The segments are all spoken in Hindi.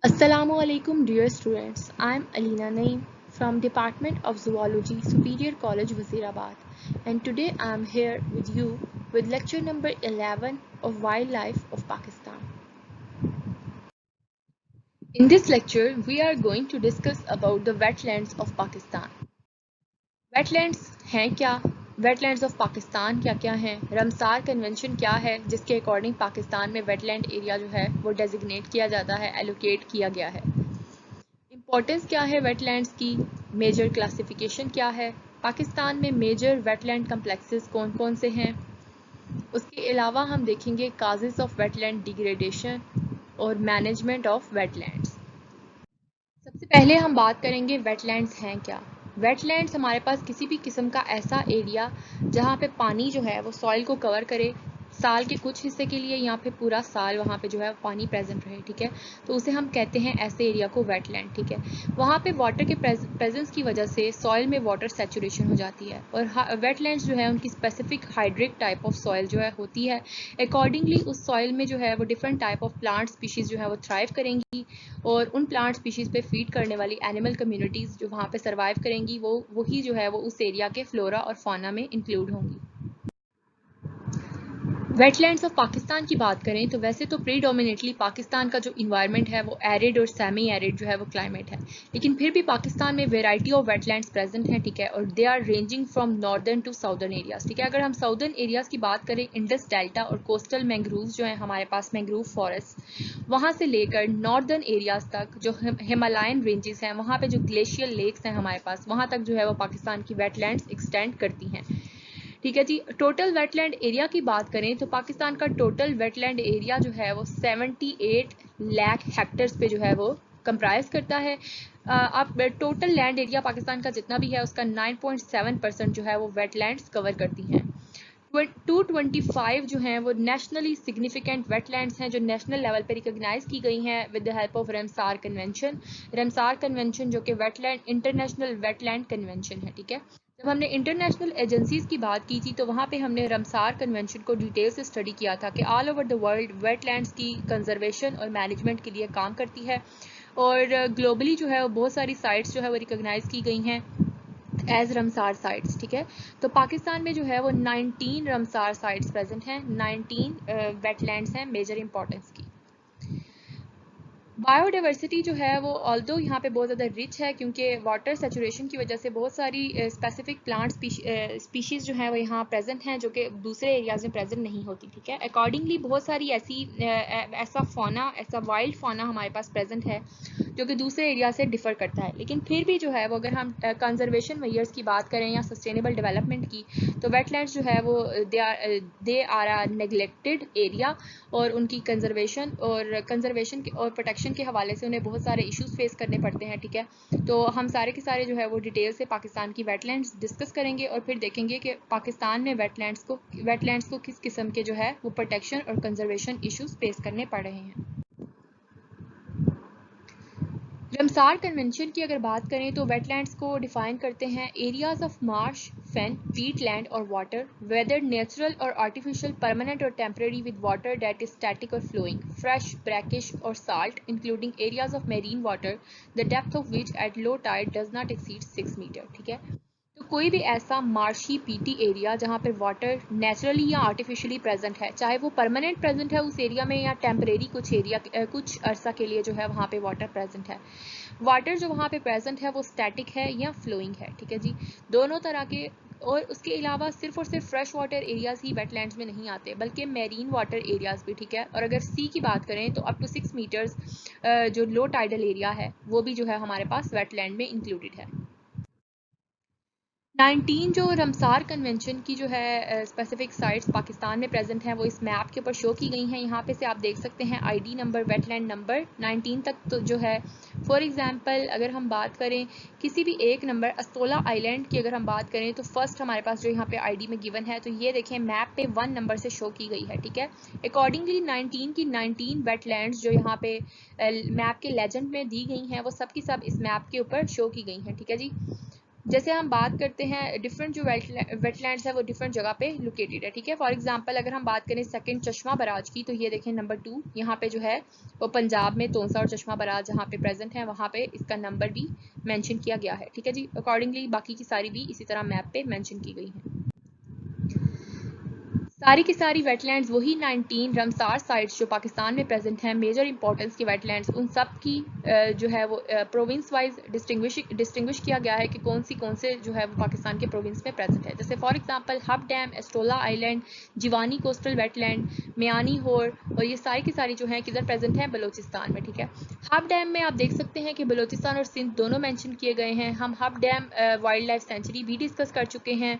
Assalamu alaikum dear students. I am Alina Naeem from Department of Zoology, Superior College, Wazirabad, and today I am here with you with lecture number 11 of Wildlife of Pakistan. In this lecture, we are going to discuss about the wetlands of Pakistan. Wetlands हैं क्या? Wetlands of पाकिस्तान क्या क्या हैं? रमसार कन्वेंशन क्या है जिसके अकॉर्डिंग पाकिस्तान में वेटलैंड एरिया जो है वो डेजिग्नेट किया जाता है, एलोकेट किया गया है। इम्पोर्टेंस क्या है वेटलैंड्स की? मेजर क्लासिफिकेशन क्या है? पाकिस्तान में मेजर वेटलैंड कम्प्लेक्सेस कौन कौन से हैं? उसके अलावा हम देखेंगे काजेस ऑफ वेटलैंड डिग्रेडेशन और मैनेजमेंट ऑफ वेटलैंड्स। सबसे पहले हम बात करेंगे वेटलैंड्स हैं क्या। वेटलैंड्स हमारे पास किसी भी किस्म का ऐसा एरिया जहाँ पे पानी जो है वो सॉइल को कवर करे, साल के कुछ हिस्से के लिए यहाँ पे पूरा साल वहाँ पे जो है पानी प्रेजेंट रहे, ठीक है, तो उसे हम कहते हैं ऐसे एरिया को वेटलैंड, ठीक है। वहाँ पे वाटर के प्रेजेंस की वजह से सॉइल में वाटर सेचुरेशन हो जाती है और वेटलैंड्स जो है उनकी specific hydric type of soil जो है होती है। अकॉर्डिंगली उस सॉइल में जो है वो different type of plant species जो है वो थ्राइव करेंगी और उन प्लांट स्पीशीज पे फीड करने वाली एनिमल कम्युनिटीज जो वहाँ पे सर्वाइव करेंगी वो वही जो है वो उस एरिया के फ्लोरा और फौना में इंक्लूड होंगी। वेटलैंड्स ऑफ पाकिस्तान की बात करें तो वैसे तो प्रीडोमिनेटली पाकिस्तान का जो इन्वायरमेंट है वो एरिड और सेमी एरिड जो है वो क्लाइमेट है, लेकिन फिर भी पाकिस्तान में वेराइटी ऑफ वेटलैंड्स प्रेजेंट हैं, ठीक है, और they are ranging from northern to southern areas, ठीक है। अगर हम साउदर्न एरियाज की बात करें, इंडस डेल्टा और कोस्टल मैंग्रोव जो है हमारे पास मैंग्रोव फॉरेस्ट, वहाँ से लेकर नॉर्दर्न एरियाज तक जो हिमालयन रेंजेस हैं, वहाँ पे जो ग्लेशियल लेक्स हैं हमारे पास, वहाँ तक जो है वो पाकिस्तान की वेटलैंड्स एक्सटेंड करती हैं, ठीक है जी। टोटल वेटलैंड एरिया की बात करें तो पाकिस्तान का टोटल वेटलैंड एरिया जो है वो 78 लाख हेक्टेयर्स पे जो है वो कंप्राइज करता है। आप टोटल लैंड एरिया पाकिस्तान का जितना भी है उसका 9.7% जो है वो वेटलैंड्स कवर करती हैं। 225 जो हैं वो नेशनली सिग्निफिकेंट वेटलैंड्स हैं जो नेशनल लेवल पर रिकॉग्नाइज की गई हैं with the help of Ramsar convention. Ramsar convention जो कि वेटलैंड इंटरनेशनल वेटलैंड कन्वेंशन है, ठीक है। जब हमने इंटरनेशनल एजेंसीज की बात की थी तो वहाँ पे हमने रमसार कन्वेंशन को डिटेल से स्टडी किया था कि all over the world wetlands की कंजर्वेशन और मैनेजमेंट के लिए काम करती है और ग्लोबली जो है वो बहुत सारी साइट्स जो है वो रिकॉग्नाइज की गई हैं एज रमसार साइट्स, ठीक है। तो पाकिस्तान में जो है वो 19 रमसार साइट्स प्रेजेंट हैं, 19 वेटलैंड्स हैं मेजर इंपॉर्टेंस की। बायोडाइवर्सिटी जो है वो ऑल्दो यहाँ पे बहुत ज़्यादा रिच है क्योंकि वाटर सेचुरेशन की वजह से बहुत सारी स्पेसिफिक प्लांट स्पीशीज़ जो है वो यहाँ प्रेजेंट हैं जो कि दूसरे एरियाज में प्रेजेंट नहीं होती, ठीक है। अकॉर्डिंगली बहुत सारी ऐसा फाना, ऐसा वाइल्ड फाना हमारे पास प्रेजेंट है जो कि दूसरे एरिया से डिफर करता है, लेकिन फिर भी जो है वो अगर हम कंजर्वेशन मेजर्स की बात करें या सस्टेनेबल डेवलपमेंट की तो वेटलैंड्स जो है वो they are a neglected area और उनकी कंजर्वेशन और प्रोटेक्शन के हवाले से उन्हें बहुत सारे इश्यूज फेस करने पड़ते हैं, ठीक है। तो हम सारे के सारे जो है वो डिटेल से पाकिस्तान की वेटलैंड्स डिस्कस करेंगे और फिर देखेंगे कि पाकिस्तान में वेटलैंड्स को किस किस्म के जो है वो प्रोटेक्शन और कंजर्वेशन इश्यूज फेस करने पड़ रहे हैं। रमसार कन्वेंशन की अगर बात करें तो वेटलैंड्स को डिफाइन करते हैं areas of Marsh, fan, peat land और वाटर, वेदर नेचुरल और आर्टिफिशियल, परमानेंट और temporary, with water that is static और फ्लोइंग, फ्रेश, ब्रैकिश और salt, including areas of marine water the depth of which at low tide does not exceed 6 metres, ठीक है। तो कोई भी ऐसा मार्शी पीटी एरिया जहाँ पर वाटर नेचुरली या आर्टिफिशियली प्रेजेंट है, चाहे वो परमानेंट प्रेजेंट है उस एरिया में या टेम्परेरी कुछ अरसा के लिए जो है वहाँ पे वाटर प्रेजेंट है। वाटर जो वहाँ पे प्रेजेंट है वो स्टैटिक है या फ्लोइंग है, ठीक है जी, दोनों तरह के। और उसके अलावा सिर्फ और सिर्फ फ्रेश वाटर एरियाज ही वेटलैंड्स में नहीं आते बल्कि मेरीन वाटर एरियाज भी, ठीक है। और अगर सी की बात करें तो अप टू 6 मीटर्स जो लो टाइडल एरिया है वो भी जो है हमारे पास वेटलैंड में इंक्लूडेड है। 19 जो रमसार कन्वेंशन की जो है स्पेसिफिक साइट्स पाकिस्तान में प्रेजेंट हैं वो इस मैप के ऊपर शो की गई हैं। यहाँ पे से आप देख सकते हैं आईडी नंबर, वेटलैंड नंबर 19 तक तो जो है। फॉर एग्जांपल अगर हम बात करें किसी भी एक नंबर अस्तोला आइलैंड की अगर हम बात करें तो फर्स्ट हमारे पास जो यहाँ पे आईडी में गिवन है, तो ये देखें मैप पे 1 नंबर से शो की गई है, ठीक है। अकॉर्डिंगली 19 की 19 वेटलैंड्स जो यहाँ पे मैप के लेजेंड में दी गई हैं वो सब की सब इस मैप के ऊपर शो की गई हैं, ठीक है जी। जैसे हम बात करते हैं डिफरेंट जो वेटलैंड्स है वो डिफरेंट जगह पे लोकेटेड है, ठीक है। फॉर एग्जांपल अगर हम बात करें सेकंड चश्मा बराज की, तो ये देखें नंबर 2 यहाँ पे जो है वो पंजाब में तोंसा और चश्मा बराज जहाँ पे प्रेजेंट है वहाँ पे इसका नंबर भी मेंशन किया गया है, ठीक है जी। अकॉर्डिंगली बाकी की सारी भी इसी तरह मैप पे मेंशन की गई हैं। सारी की सारी वेटलैंड्स वही 19 रमसार साइट्स जो पाकिस्तान में प्रेजेंट हैं, मेजर इंपॉर्टेंस की वेटलैंड्स, उन सब की जो है वो प्रोविंस वाइज डिस्टिंग्विश किया गया है कि कौन से जो है वो पाकिस्तान के प्रोविंस में प्रेजेंट है। जैसे for example Hub dam, Astola island, Jiwani coastal wetland, Miani Hor, और ये सारी की सारी जो है किधर प्रेजेंट है, बलोचिस्तान में, ठीक है। हब डैम में आप देख सकते हैं कि बलोचिस्तान और सिंध दोनों मेंशन किए गए हैं। हम hub dam wild life sanctuary भी डिस्कस कर चुके हैं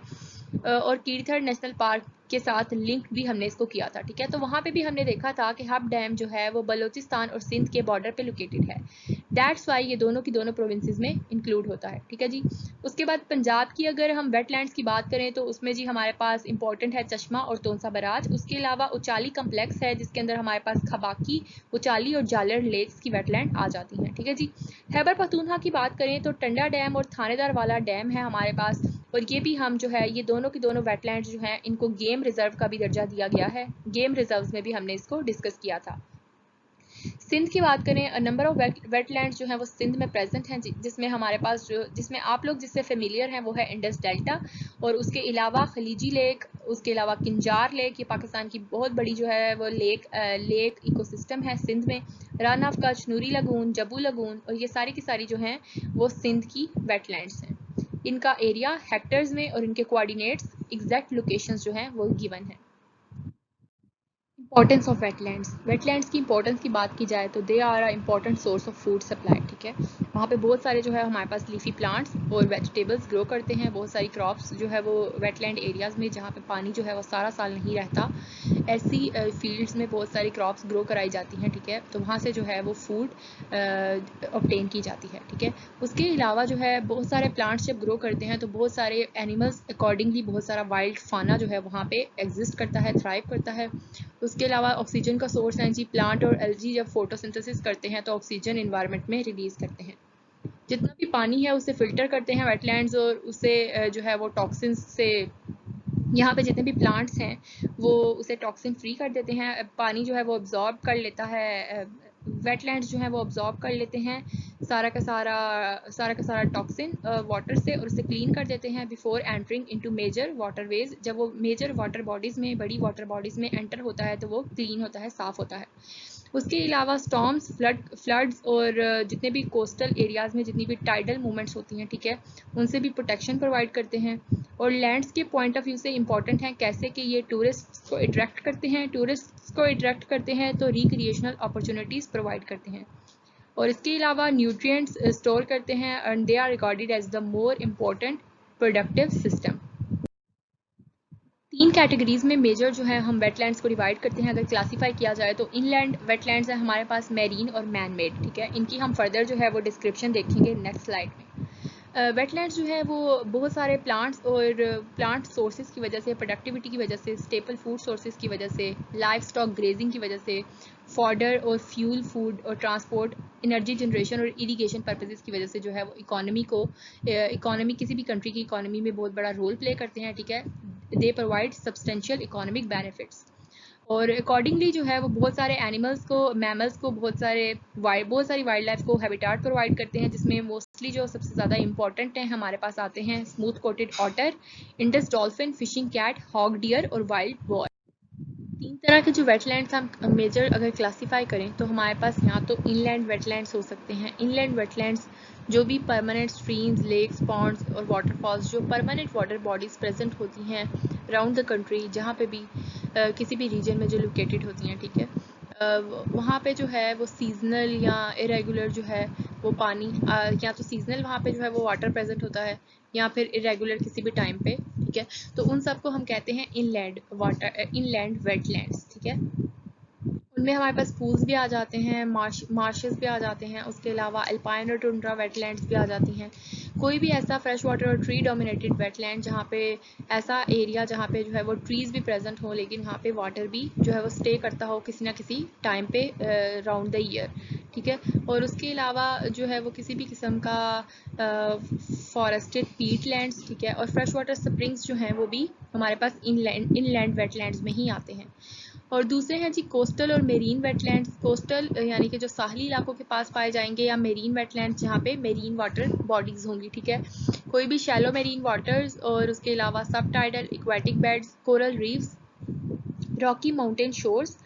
और कीरथड़ नेशनल पार्क के साथ लिंक भी हमने इसको किया था, ठीक है। तो वहाँ पे भी हमने देखा था कि हब डैम जो है वो बलोचिस्तान और सिंध के बॉर्डर पे लोकेटेड है। दैट्स वाई ये दोनों की दोनों प्रोविंसेस में इंक्लूड होता है, ठीक है जी। उसके बाद पंजाब की अगर हम वेटलैंड्स की बात करें तो उसमें जी हमारे पास इंपॉर्टेंट है चश्मा और तोंसा बराज। उसके अलावा उचाली कम्प्लेक्स है जिसके अंदर हमारे पास खबाकी, उचाली और जालर लेक्स की वेटलैंड आ जाती हैं, ठीक है जी। खैबर पख्तूनख्वा की बात करें तो टंडा डैम और थानेदार वाला डैम है हमारे पास, और ये भी हम जो है ये दोनों की दोनों वेटलैंड्स जो हैं इनको गेम रिजर्व का भी दर्जा दिया गया है। गेम रिजर्व्स में भी हमने इसको डिस्कस किया था। सिंध की बात करें, नंबर ऑफ वेटलैंड्स जो है वो सिंध में प्रेजेंट हैं, जिसमें हमारे पास जो जिसमें आप लोग जिससे फेमिलियर हैं वो है इंडस डेल्टा, और उसके अलावा खलीजी लेक, उसके अलावा किंजार लेक, ये पाकिस्तान की बहुत बड़ी जो है वो लेक इकोसिस्टम है सिंध में। Run of Kutch, Noori lagoon, जबू लगून, और ये सारी की सारी जो हैं वो सिंध की वेटलैंड्स हैं। इनका एरिया हेक्टर्स में और इनके कोऑर्डिनेट्स एग्जैक्ट लोकेशंस जो हैं वो गिवन है। इंपॉर्टेंस ऑफ वेटलैंड्स की इंपॉर्टेंस की बात की जाए तो they are a important source of food supply, ठीक है। वहाँ पे बहुत सारे जो है हमारे पास लीफी प्लांट्स और वेजिटेबल्स ग्रो करते हैं। बहुत सारी क्रॉप्स जो है वो वेटलैंड एरियाज़ में जहाँ पे पानी जो है वो सारा साल नहीं रहता, ऐसी फील्ड्स में बहुत सारी क्रॉप्स ग्रो कराई जाती हैं, ठीक है। तो वहाँ से जो है वो फूड ऑब्टेन की जाती है, ठीक है। उसके अलावा जो है बहुत सारे प्लांट्स जब ग्रो करते हैं तो बहुत सारे एनिमल्स अकॉर्डिंगली बहुत सारा वाइल्ड फाना जो है वहाँ पे एग्जिस्ट करता है, थ्राइव करता है। उसके अलावा ऑक्सीजन का सोर्स है जी, प्लांट और एल्गी जब फोटोसिंथेसिस करते हैं तो ऑक्सीजन इन्वायरमेंट में रिलीज करते हैं। जितना भी पानी है उसे फिल्टर करते हैं वेटलैंड्स, और उसे जो है वो टॉक्सिन्स से, यहाँ पे जितने भी प्लांट्स हैं वो उसे टॉक्सिन फ्री कर देते हैं। पानी जो है वो अब्जॉर्ब कर लेता है, वेटलैंड्स जो है वो अब्जॉर्ब कर लेते हैं सारा का सारा टॉक्सिन वाटर से, और उसे क्लीन कर देते हैं before entering into major waterways. जब वो मेजर वाटर बॉडीज़ में, बड़ी वाटर बॉडीज़ में एंटर होता है तो वो क्लीन होता है, साफ़ होता है। उसके अलावा स्टॉर्म्स, फ्लड्स और जितने भी कोस्टल एरियाज़ में जितनी भी टाइडल मूवमेंट्स होती हैं, ठीक है, उनसे भी प्रोटेक्शन प्रोवाइड करते हैं। और लैंड्स के पॉइंट ऑफ व्यू से इंपॉर्टेंट है कैसे कि ये टूरिस्ट को अट्रैक्ट करते हैं, तो रिक्रिएशनल अपॉर्चुनिटीज़ प्रोवाइड करते हैं, और इसके अलावा न्यूट्रिएंट्स स्टोर करते हैं, and they are recorded as the more important productive system. 3 categories में मेजर जो है हम वेटलैंड्स को डिवाइड करते हैं अगर क्लासीफाई किया जाए तो। इनलैंड वेटलैंड्स है हमारे पास मैरीन और मैन मेड, ठीक है। इनकी हम फर्दर जो है वो डिस्क्रिप्शन देखेंगे नेक्स्ट स्लाइड में। वेटलैंड्स जो है वो बहुत सारे प्लांट्स और प्लांट सोर्सेज की वजह से, प्रोडक्टिविटी की वजह से, स्टेपल फूड सोर्सेज की वजह से, लाइफ स्टॉक ग्रेजिंग की वजह से, फॉडर और फ्यूल फूड और ट्रांसपोर्ट, एनर्जी जनरेशन और इरीगेशन पर्पसेस की वजह से जो है वो इकोनॉमी किसी भी कंट्री की इकोनॉमी में बहुत बड़ा रोल प्ले करते हैं, ठीक है। They provide substantial economic benefits, और अकॉर्डिंगली जो है वो बहुत सारे एनिमल्स को, मैमल्स को, बहुत सारी वाइल्ड लाइफ को हैबिटाट प्रोवाइड करते हैं, जिसमें मोस्टली जो सबसे ज़्यादा इंपॉर्टेंट हैं हमारे पास आते हैं smooth coated otter, Indus dolphin, fishing cat, hog deer और वाइल्ड बॉय। 3 तरह के जो वेटलैंड्स हम मेजर अगर क्लासीफाई करें तो हमारे पास यहाँ तो इनलैंड वेटलैंड्स हो सकते हैं। इनलैंड वेटलैंड्स जो भी परमानेंट स्ट्रीम्स, लेक्स, पॉन्ड्स और वाटरफॉल्स, जो परमानेंट वाटर बॉडीज़ प्रेजेंट होती हैं अराउंड द कंट्री, जहाँ पे भी किसी भी रीजन में जो लोकेटेड होती हैं, ठीक है। वहाँ पे जो है वो सीजनल या इरेगुलर जो है वो पानी, या तो सीजनल वहाँ पे जो है वो वाटर प्रेजेंट होता है, या फिर इरेगुलर किसी भी टाइम पे, ठीक है। तो उन सबको हम कहते हैं इनलैंड वेटलैंड्स, ठीक है। उनमें हमारे पास पूल्स भी आ जाते हैं, मार्शेस भी आ जाते हैं, उसके अलावा अल्पाइन और टुंड्रा वेटलैंड्स भी आ जाती हैं। कोई भी ऐसा फ्रेश वाटर और ट्री डोमिनेटेड वेटलैंड जहाँ पे ऐसा एरिया जहाँ पे जो है वो ट्रीज़ भी प्रेजेंट हो, लेकिन वहाँ पे वाटर भी जो है वो स्टे करता हो किसी ना किसी टाइम पे राउंड द ईयर, ठीक है। और उसके अलावा जो है वो किसी भी किस्म का फॉरेस्टेड पीट लैंड्स, ठीक है। और फ्रेश वाटर स्प्रिंग्स जो हैं वो भी हमारे पास इनलैंड वेटलैंड्स में ही आते हैं। और दूसरे हैं जी कोस्टल और मेरीन वेटलैंड्स। कोस्टल यानी कि जो साहली इलाकों के पास पाए जाएंगे, या मेरीन वेटलैंड्स जहाँ पे मेरीन वाटर बॉडीज होंगी, ठीक है। कोई भी शैलो मेरीन वाटर्स, और उसके अलावा subtidal aquatic beds, coral reefs, rocky mountain shores,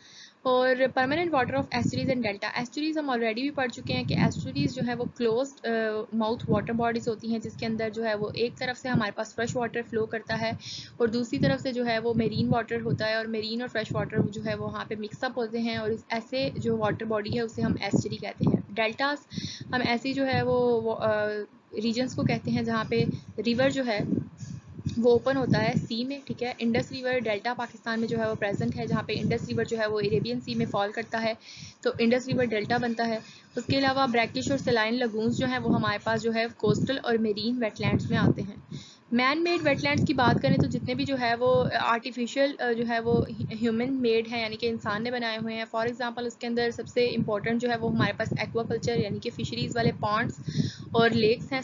और permanent water of estuaries and delta. Estuaries हम ऑलरेडी भी पढ़ चुके हैं कि एस्टरीज जो है वो क्लोज्ड माउथ वाटर बॉडीज होती हैं, जिसके अंदर जो है वो एक तरफ से हमारे पास फ्रेश वाटर फ्लो करता है और दूसरी तरफ से जो है वो मेरीन वाटर होता है, और मेरीन और फ्रेश वाटर जो है वो वहाँ पे मिक्सअप होते हैं, और ऐसे जो वाटर बॉडी है उसे हम एस्टरी कहते हैं। डेल्टास हम ऐसी जो है वो रीजन्स को कहते हैं जहाँ पे रिवर जो है वो ओपन होता है सी में, ठीक है। इंडस रिवर डेल्टा पाकिस्तान में जो है वो प्रेजेंट है, जहाँ पे इंडस रिवर जो है वो अरेबियन सी में फॉल करता है, तो इंडस रिवर डेल्टा बनता है। उसके अलावा ब्रैकिश और सेलाइन लगून्स जो हैं वो हमारे पास जो है कोस्टल और मेरीन वेटलैंड्स में आते हैं। मैन मेड वेटलैंड्स की बात करें तो जितने भी जो है वो आर्टिफिशियल जो है वो ह्यूमन मेड है, यानी कि इंसान ने बनाए हुए हैं। फॉर एग्जांपल उसके अंदर सबसे इंपॉर्टेंट जो है वो हमारे पास एक्वाकल्चर यानी कि फिशरीज वाले पॉन्ड्स और लेक्स हैं,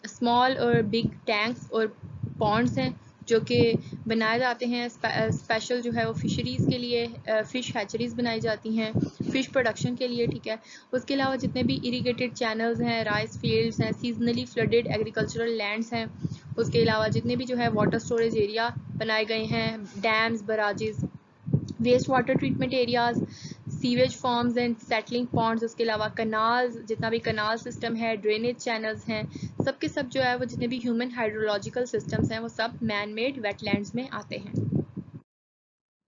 स्मॉल और बिग टैंक्स और पॉन्ड्स हैं जो कि बनाए जाते हैं स्पेशल जो है वो फिशरीज़ के लिए। फ़िश हैचरीज बनाई जाती हैं फ़िश प्रोडक्शन के लिए, ठीक है। उसके अलावा जितने भी इरीगेटेड चैनल्स हैं, राइस फील्ड्स हैं, सीजनली फ्लडेड एग्रीकल्चरल लैंड्स हैं, उसके अलावा जितने भी जो है वाटर स्टोरेज एरिया बनाए गए हैं, dams, barrages, waste water treatment areas, sewage farms and settling ponds, उसके अलावा कनाल्स, जितना भी कनाल सिस्टम है, ड्रेनेज चैनल्स हैं, सब के सब जो है वो जितने भी ह्यूमन हाइड्रोलॉजिकल सिस्टम्स हैं वो सब मैन मेड वेटलैंड्स में आते हैं।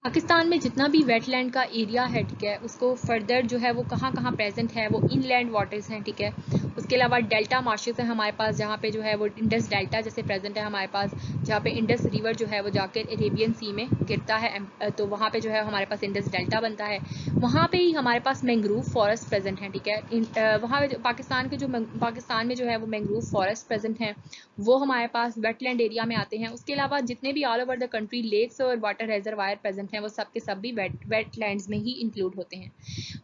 पाकिस्तान में जितना भी वेटलैंड का एरिया है, ठीक है, उसको फर्दर जो है वो कहाँ कहाँ प्रेजेंट है, वो इनलैंड वाटर्स हैं, ठीक है। उसके अलावा डेल्टा मार्शेस हैं हमारे पास, जहाँ पे जो है वो इंडस डेल्टा जैसे प्रेजेंट है हमारे पास, जहाँ पे इंडस रिवर जो है वो जाकर अरेबियन सी में गिरता है, तो वहाँ पे जो है हमारे पास इंडस डेल्टा बनता है। वहाँ पे ही हमारे पास मैंग्रोव फॉरेस्ट प्रेजेंट हैं, ठीक है। वहाँ पाकिस्तान में जो है वो मैंग्रोव फॉरेस्ट प्रेजेंट हैं, वो हमारे पास वेटलैंड एरिया में आते हैं। उसके अलावा जितने भी all over the country lakes और वाटर रिजर्वायर प्रेजेंट हैं वो सब के सब भी वेटलैंड्स में ही इंक्लूड होते हैं।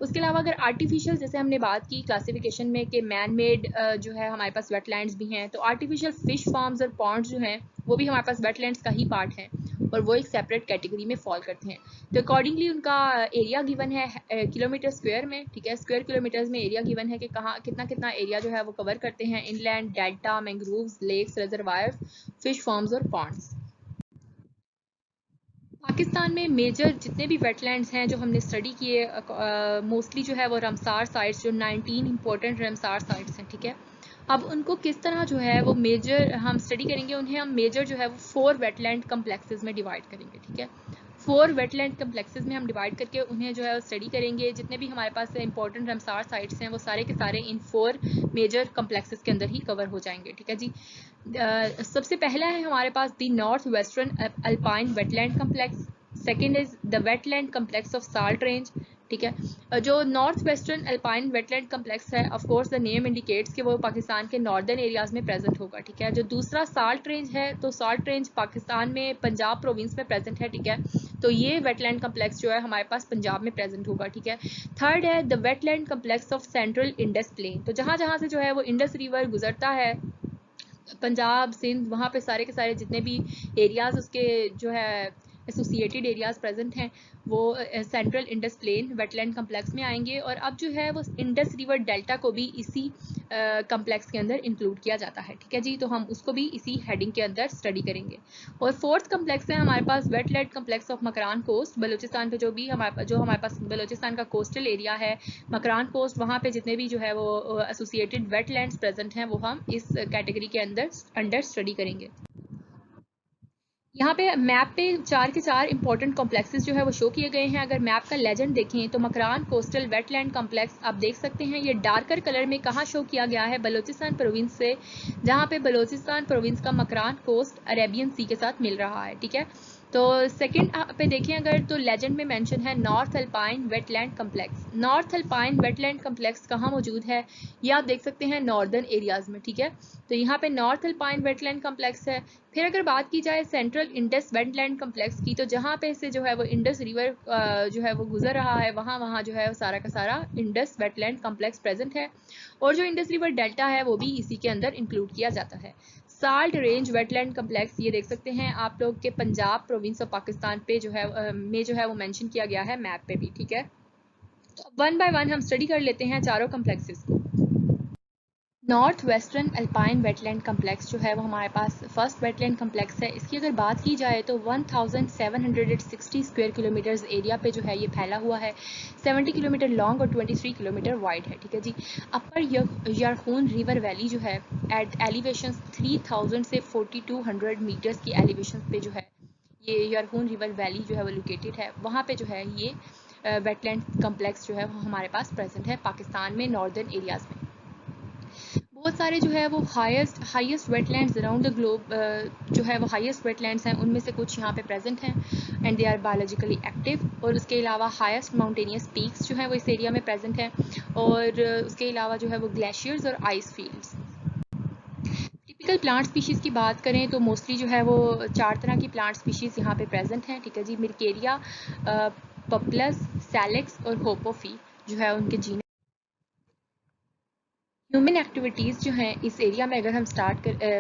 उसके अलावा अगर आर्टिफिशियल जैसे हमने बात की क्लासिफिकेशन में कि मैन मेड जो है हमारे पास वेटलैंड्स भी हैं, तो आर्टिफिशियल फिश फार्म्स और पॉन्ड्स जो हैं वो भी हमारे पास वेटलैंड्स का ही पार्ट है और वो एक सेपरेट कैटेगरी में फॉल करते हैं। तो अकॉर्डिंगली उनका एरिया गिवन है किलोमीटर स्क्वायर में, ठीक है, स्क्वायर किलोमीटर्स में एरिया गिवन है कि कहाँ कितना कितना एरिया जो है वो कवर करते हैं inland, delta, mangroves, lakes, reservoirs, fish farms और पॉन्ड्स। पाकिस्तान में मेजर जितने भी वेटलैंड्स हैं जो हमने स्टडी किए, मोस्टली जो है वो रमसार साइट्स, जो 19 इंपॉर्टेंट रमसार साइट्स हैं, ठीक है। अब उनको किस तरह जो है वो मेजर हम स्टडी करेंगे, उन्हें हम मेजर जो है वो 4 वेटलैंड कम्प्लेक्सेस में डिवाइड करेंगे, ठीक है। 4 वेटलैंड कम्प्लेक्सेस में हम डिवाइड करके उन्हें जो है स्टडी करेंगे। जितने भी हमारे पास इंपॉर्टेंट रमसार साइट्स हैं वो सारे के सारे इन 4 मेजर कम्प्लेक्सेस के अंदर ही कवर हो जाएंगे, ठीक है जी। सबसे पहला है हमारे पास the north western alpine wetland complex. Second is the wetland complex of salt range, ठीक है। जो north western alpine wetland complex है, of course the name indicates कि वो पाकिस्तान के नॉर्दर्न एरियाज में प्रेजेंट होगा, ठीक है। जो दूसरा साल्ट रेंज है, तो साल्ट रेंज पाकिस्तान में पंजाब प्रोविंस में प्रेजेंट है, ठीक है। तो ये वेटलैंड कम्प्लेक्स जो है हमारे पास पंजाब में प्रेजेंट होगा, ठीक है। थर्ड है the wetland complex of central Indus plain. तो जहाँ जहाँ से जो है वो इंडस रिवर गुजरता है, पंजाब, सिंध, वहाँ पे सारे के सारे जितने भी एरियाज उसके जो है एसोसिएटेड एरियाज प्रेजेंट हैं वो central Indus plain wetland complex में आएंगे। और अब जो है वो इंडस रिवर डेल्टा को भी इसी कम्प्लेक्स के अंदर इंक्लूड किया जाता है, ठीक है जी। तो हम उसको भी इसी हेडिंग के अंदर स्टडी करेंगे। और फोर्थ कम्प्लेक्स है हमारे पास wetland complex of Makran coast, Balochistan पे जो हमारे पास बलूचिस्तान का कोस्टल एरिया है मकरान कोस्ट, वहाँ पे जितने भी जो है वो एसोसिएटेड वेटलैंड्स प्रेजेंट हैं वो हम इस कैटेगरी के अंडर स्टडी करेंगे। यहाँ पे मैप पे 4 के 4 इंपॉर्टेंट कॉम्प्लेक्सेस जो है वो शो किए गए हैं। अगर मैप का लेजेंड देखें तो मकरान कोस्टल वेटलैंड कॉम्प्लेक्स आप देख सकते हैं, ये डार्कर कलर में कहाँ शो किया गया है, बलूचिस्तान प्रोविंस से, जहाँ पे बलूचिस्तान प्रोविंस का मकरान कोस्ट अरेबियन सी के साथ मिल रहा है, ठीक है। तो सेकंड पे देखें अगर तो लेजेंड में मेंशन है north alpine wetland complex. North alpine wetland complex कहाँ मौजूद है, ये आप देख सकते हैं नॉर्दर्न एरियाज में, ठीक है। तो यहाँ पे नॉर्थ अल्पाइन वेटलैंड कम्प्लेक्स है। फिर अगर बात की जाए सेंट्रल इंडस वेटलैंड कम्प्लेक्स की, तो जहाँ पे से जो है वो इंडस रिवर जो है वो गुजर रहा है, वहाँ जो है वो सारा का सारा इंडस वेटलैंड कम्प्लेक्स प्रेजेंट है, और जो इंडस रिवर डेल्टा है वो भी इसी के अंदर इंक्लूड किया जाता है। साल्ट रेंज वेटलैंड कम्प्लेक्स ये देख सकते हैं आप लोग के पंजाब प्रोविंस ऑफ पाकिस्तान पे जो है में जो है वो मेंशन किया गया है मैप पे भी, ठीक है। तो वन बाय वन हम स्टडी कर लेते हैं चारों कम्प्लेक्सेस को। North western alpine wetland complex जो है वो हमारे पास फर्स्ट वेटलैंड कम्प्लेक्स है। इसकी अगर बात की जाए तो 1760 स्क्वायर किलोमीटर्स एरिया पे जो है ये फैला हुआ है। 70 किलोमीटर लॉन्ग और 23 किलोमीटर वाइड है, ठीक है जी। अपर यरखून रिवर वैली जो है एट एलिवेशन 3000 से 4200 मीटर्स की एलिवेशन पे जो है ये यरखून रिवर वैली जो है वो लोकेटेड है। वहाँ पे जो है ये वेटलैंड कम्प्लेक्स जो है वो हमारे पास प्रेजेंट है पाकिस्तान में नॉर्दर्न एरियाज में। बहुत सारे जो है वो highest wetlands around the globe जो है वो हाईएस्ट वेटलैंड्स हैं, उनमें से कुछ यहाँ पे प्रेजेंट हैं and they are biologically active. और उसके अलावा हाईएस्ट माउंटेनियस पीक्स जो हैं वो इस एरिया में प्रेजेंट हैं, और उसके अलावा जो है वो ग्लेशियर्स और ice fields. Typical plant species की बात करें तो मोस्टली जो है वो 4 तरह की प्लांट स्पीशीज़ यहाँ पे प्रेजेंट हैं, ठीक है जी। मिर्केरिया, पपलस, सैलेक्स और होपोफी जो है उनके जीन। ह्यूमन एक्टिविटीज़ जो हैं इस एरिया में अगर हम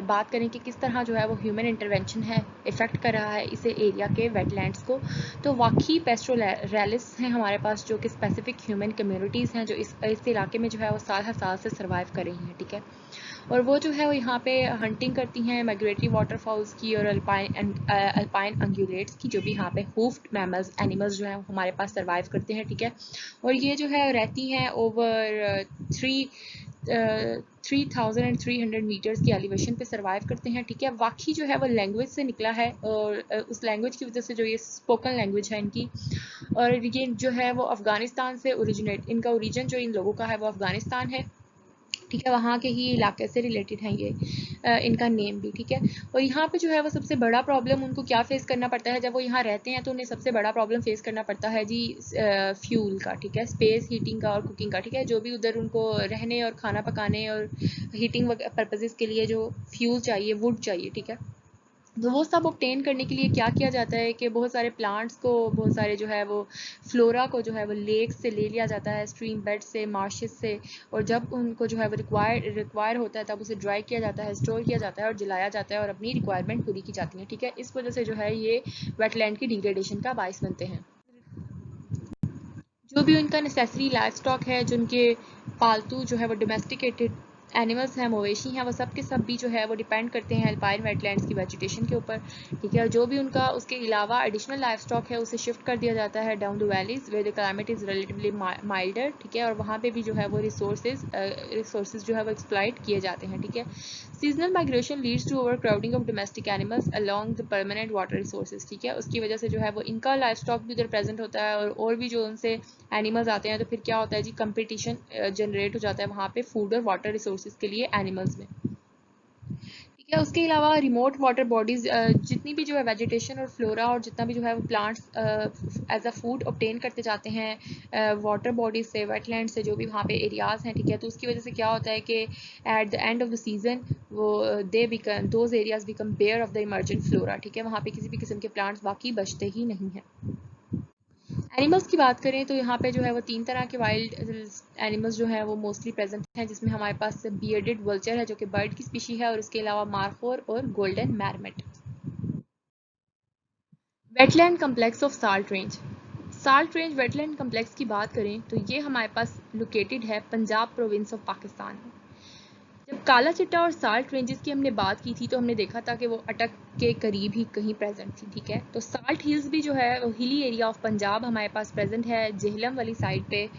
बात करें कि किस तरह जो है वो ह्यूमन इंटरवेंशन है इफ़ेक्ट कर रहा है इस एरिया के वेटलैंड्स को, तो वाकई पेस्टोरेलिस हैं हमारे पास जो कि स्पेसिफिक ह्यूमन कम्युनिटीज़ हैं जो इस इलाके में जो है वो साल हर साल से सर्वाइव कर रही हैं, ठीक है। और वो जो है वो यहाँ पे हंटिंग करती हैं माइग्रेटरी वाटरफॉल्स की और अल्पाइन अंगुलेट्स की, जो भी यहाँ पे हूफ्ड मैमल्स एनिमल्स जो हैं हमारे पास सर्वाइव करते हैं, ठीक है। और ये जो है रहती हैं ओवर 3300 मीटर्स की एलिवेशन पे सर्वाइव करते हैं, ठीक है। वाकई जो है वो लैंग्वेज से निकला है, और उस लैंग्वेज की वजह से जो ये स्पोकन लैंग्वेज है इनकी, और ये जो है वो अफ़गानिस्तान से ओरिजिनेट, इनका ओरिजिन जो इन लोगों का है वो अफ़गानिस्तान है, ठीक है। वहाँ के ही इलाके से रिलेटेड हैं ये, इनका नेम भी, ठीक है। और यहाँ पे जो है वो सबसे बड़ा प्रॉब्लम उनको क्या फेस करना पड़ता है जब वो यहाँ रहते हैं, तो उन्हें सबसे बड़ा प्रॉब्लम फेस करना पड़ता है जी फ्यूल का, ठीक है, स्पेस हीटिंग का और कुकिंग का, ठीक है। जो भी उधर उनको रहने और खाना पकाने और हीटिंग पर्पजेज़ के लिए जो फ्यूल चाहिए, वुड चाहिए, ठीक है। तो वो सब ऑब्टेन करने के लिए क्या किया जाता है कि बहुत सारे प्लांट्स को, बहुत सारे जो है वो फ्लोरा को जो है वो लेक से ले लिया जाता है, स्ट्रीम बेड से, मार्शेस से, और जब उनको जो है वो रिक्वायर होता है तब उसे ड्राई किया जाता है, स्टोर किया जाता है और जलाया जाता है और अपनी रिक्वायरमेंट पूरी की जाती है, ठीक है। इस वजह से जो है ये वेटलैंड की डिग्रेडेशन का बायस बनते हैं। जो भी उनका नेसेसरी लाइफ स्टॉक है, जो उनके पालतू जो है वो डोमेस्टिकेटेड एनिमल्स हैं, मवेशी हैं, वो सब के सब भी जो है वो डिपेंड करते हैं अल्पाइन वेटलैंड्स की वेजिटेशन के ऊपर, ठीक है। और जो भी उनका उसके अलावा एडिशनल लाइफ स्टॉक है उसे शिफ्ट कर दिया जाता है down the valleys where the climate is relatively milder, ठीक है। और वहाँ पे भी जो है वो रिसोर्सेज जो है वो एक्सप्लॉइट किए जाते हैं, ठीक है। Seasonal migration leads to over crowding of domestic animals along the permanent water resources, ठीक है। उसकी वजह से जो है वो इनका लाइफ स्टॉक भी उधर प्रेजेंट होता है, और भी जो उनसे एनिमल्स आते हैं, तो फिर क्या होता है जी, कंपटीशन जनरेट हो जाता है वहाँ पे फूड और वाटर रिसोर्सेज के लिए एनिमल्स में, ठीक है। उसके अलावा रिमोट वाटर बॉडीज जितनी भी जो है वेजिटेशन और फ्लोरा और जितना भी जो है वो plants as a food obtain करते जाते हैं वाटर बॉडीज से, वेटलैंड से, जो भी वहाँ पे एरियाज हैं, ठीक है। तो उसकी वजह से क्या होता है कि at the end of the season वो those areas become bare of the emergent flora, ठीक है। वहाँ पे किसी भी किस्म के प्लांट्स बाकी बचते ही नहीं हैं। एनिमल्स की बात करें तो यहाँ पे जो है वो 3 तरह के वाइल्ड एनिमल्स जो है वो मोस्टली प्रेजेंट हैं, जिसमें हमारे पास बियर्डेड वल्चर है जो कि बर्ड की स्पीशी है, और इसके अलावा मारखोर और golden marmot. Wetland complex of salt range wetland complex की बात करें तो ये हमारे पास लोकेटेड है पंजाब प्रोविंस ऑफ पाकिस्तान में। जब काला चिट्टा और साल्ट रेंजेस की हमने बात की थी तो हमने देखा था कि वो अटक के करीब ही कहीं प्रेजेंट थी, ठीक है। तो साल्ट हिल्स भी जो है वो हिली एरिया ऑफ पंजाब हमारे पास प्रेजेंट है, जेहलम वाली साइड पे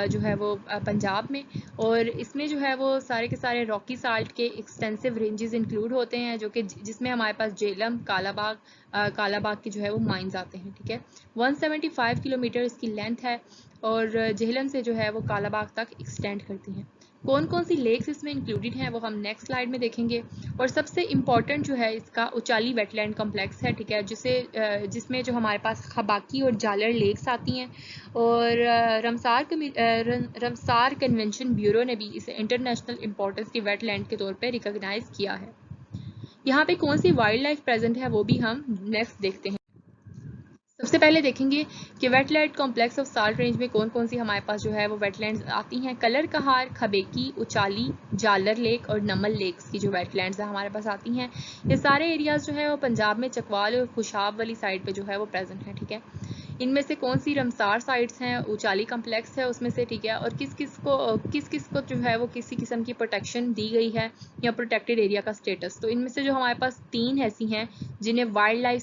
जो है वो पंजाब में। और इसमें जो है वो सारे के सारे रॉकी साल्ट के एक्सटेंसिव रेंजेस इंक्लूड होते हैं, जो कि जिसमें हमारे पास जेहलम, कालाबाग के जो है वो माइंस आते हैं, ठीक है। 175 किलोमीटर इसकी लेंथ है, और जेहलम से जो है वो कालाबाग तक एक्सटेंड करती हैं। कौन कौन सी लेक्स इसमें इंक्लूडेड हैं वो हम नेक्स्ट स्लाइड में देखेंगे। और सबसे इम्पॉर्टेंट जो है इसका उचाली वेटलैंड कॉम्प्लेक्स है, ठीक है, जिसमें जो हमारे पास खबाकी और जालर लेक्स आती हैं। और रमसार कन्वेंशन ब्यूरो ने भी इसे इंटरनेशनल इंपॉर्टेंस की वेटलैंड के तौर पर रिकॉग्नाइज किया है। यहाँ पे कौन सी वाइल्ड लाइफ प्रेजेंट है वो भी हम नेक्स्ट देखते हैं। सबसे पहले देखेंगे कि wetland complex of salt range में कौन कौन सी हमारे पास जो है वो वेटलैंड्स आती हैं। कलर कहार, खबेकी, उचाली, जालर लेक और नमल लेक्स की जो वेटलैंड्स है हमारे पास आती हैं। ये सारे एरियाज जो है वो पंजाब में चकवाल और खुशाब वाली साइड पे जो है वो प्रेजेंट है, ठीक है। इनमें से कौन सी रमसार साइट्स हैं, उचाली कम्प्लेक्स है उसमें से, ठीक है। और किस किस को जो है वो किसी किस्म की प्रोटेक्शन दी गई है या प्रोटेक्टेड एरिया का स्टेटस। तो इनमें से जो हमारे पास 3 ऐसी हैं जिन्हें वाइल्ड लाइफ